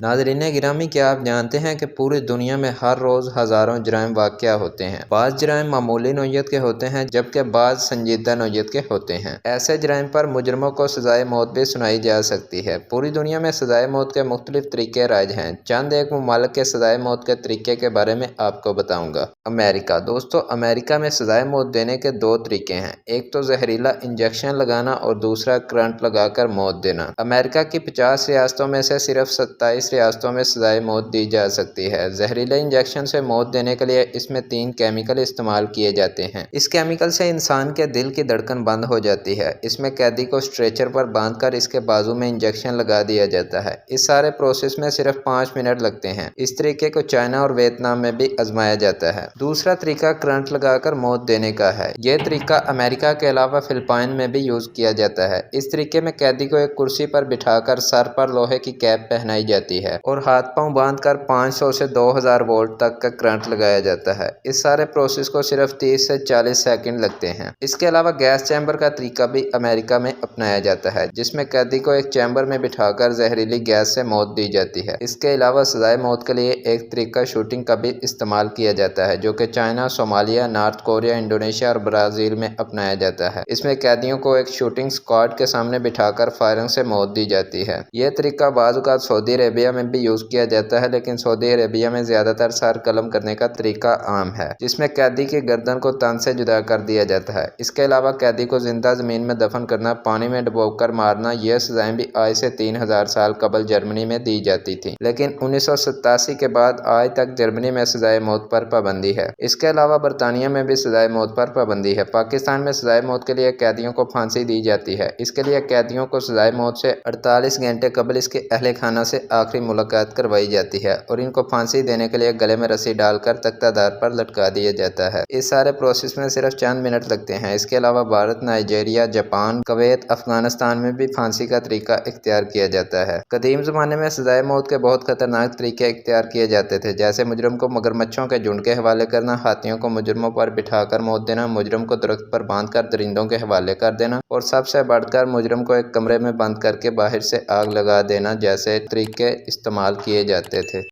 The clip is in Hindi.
नाज़रीन गिरामी, क्या आप जानते हैं कि पूरी दुनिया में हर रोज़ हज़ारों जराइम वाक़या होते हैं। बाज़ जराइम मामूली नौइयत के होते हैं जबकि बाज़ संजीदा नौइयत के होते हैं। ऐसे जराइम पर मुजरमों को सज़ाए मौत भी सुनाई जा सकती है। पूरी दुनिया में सज़ाए मौत के मुख्तलिफ तरीके राइज हैं। चंद एक ममालिक के सज़ाए मौत के तरीके के बारे में आपको बताऊँगा। अमेरिका। दोस्तों, अमेरिका में सज़ाए मौत देने के दो तरीके हैं। एक तो जहरीला इंजेक्शन लगाना और दूसरा करंट लगाकर मौत देना। अमेरिका की 50 रियासतों में से सिर्फ 27 रियासतों में सजाए मौत दी जा सकती है। जहरीले इंजेक्शन से मौत देने के लिए इसमें 3 केमिकल इस्तेमाल किए जाते हैं। इस केमिकल से इंसान के दिल की धड़कन बंद हो जाती है। इसमें कैदी को स्ट्रेचर पर बांधकर इसके बाजू में इंजेक्शन लगा दिया जाता है। इस सारे प्रोसेस में सिर्फ 5 मिनट लगते हैं। इस तरीके को चाइना और वियतनाम में भी आजमाया जाता है। दूसरा तरीका करंट लगाकर मौत देने का है। यह तरीका अमेरिका के अलावा फिलिपाइन में भी यूज किया जाता है। इस तरीके में कैदी को एक कुर्सी पर बिठाकर सर पर लोहे की कैप पहनाई जाती है और हाथ पांव बांधकर 500 से 2000 वोल्ट तक का करंट लगाया जाता है। इस सारे प्रोसेस को सिर्फ 30 से 40 सेकंड लगते हैं। इसके अलावा गैस चैम्बर का तरीका भी अमेरिका में अपनाया जाता है, जिसमें कैदी को एक चैम्बर में बिठाकर जहरीली गैस से मौत दी जाती है। इसके अलावा सजाए मौत के लिए एक तरीका शूटिंग का भी इस्तेमाल किया जाता है, जो कि China, Somalia, north Korea, Indonesia और ब्राज़ील में अपनाया जाता है। इसमें कैदियों को एक शूटिंग स्क्वाड के सामने बिठाकर फायरिंग से मौत दी जाती है। यह तरीका बाज़ औक़ात सऊदी अरेबिया में भी यूज किया जाता है, लेकिन सऊदी अरेबिया में ज्यादातर सर कलम करने का तरीका आम है, जिसमें कैदी की गर्दन को तन से जुदा कर दिया जाता है। इसके अलावा कैदी को जिंदा जमीन में दफन करना, पानी में डुबोकर मारना, यह सजाएं भी आज से 3000 साल कबल जर्मनी में दी जाती थी, लेकिन 1987 के बाद आज तक जर्मनी में सजाए मौत पर पाबंदी है। इसके अलावा बरतानिया में भी सजाए मौत पर पाबंदी है। पाकिस्तान में सजाए मौत के लिए कैदियों को फांसी दी जाती है। इसके लिए कैदियों को सजाए मौत से 48 घंटे कबल इसके अहले खाना से आखिरी मुलाकात करवाई जाती है और इनको फांसी देने के लिए गले में रस्सी डालकर तख्तादार पर लटका दिया जाता है। इस सारे प्रोसेस में सिर्फ चंद मिनट लगते हैं। इसके अलावा Bharat, Nigeria, Japan, Kuwait, Afghanistan में भी फांसी का तरीका इख्तियार किया जाता है। कदीम जमाने में सजाए मौत के बहुत खतरनाक तरीके इख्तियार किए जाते थे, जैसे मुजरम को मगरमच्छों के झुंड के हवाले करना, हाथियों को मुजरमों पर बिठाकर मौत देना, मुजरम को दरख्त पर बांधकर दरिंदों के हवाले कर देना और सबसे बढ़कर मुजरम को एक कमरे में बंद करके बाहर से आग लगा देना जैसे तरीके इस्तेमाल किए जाते थे।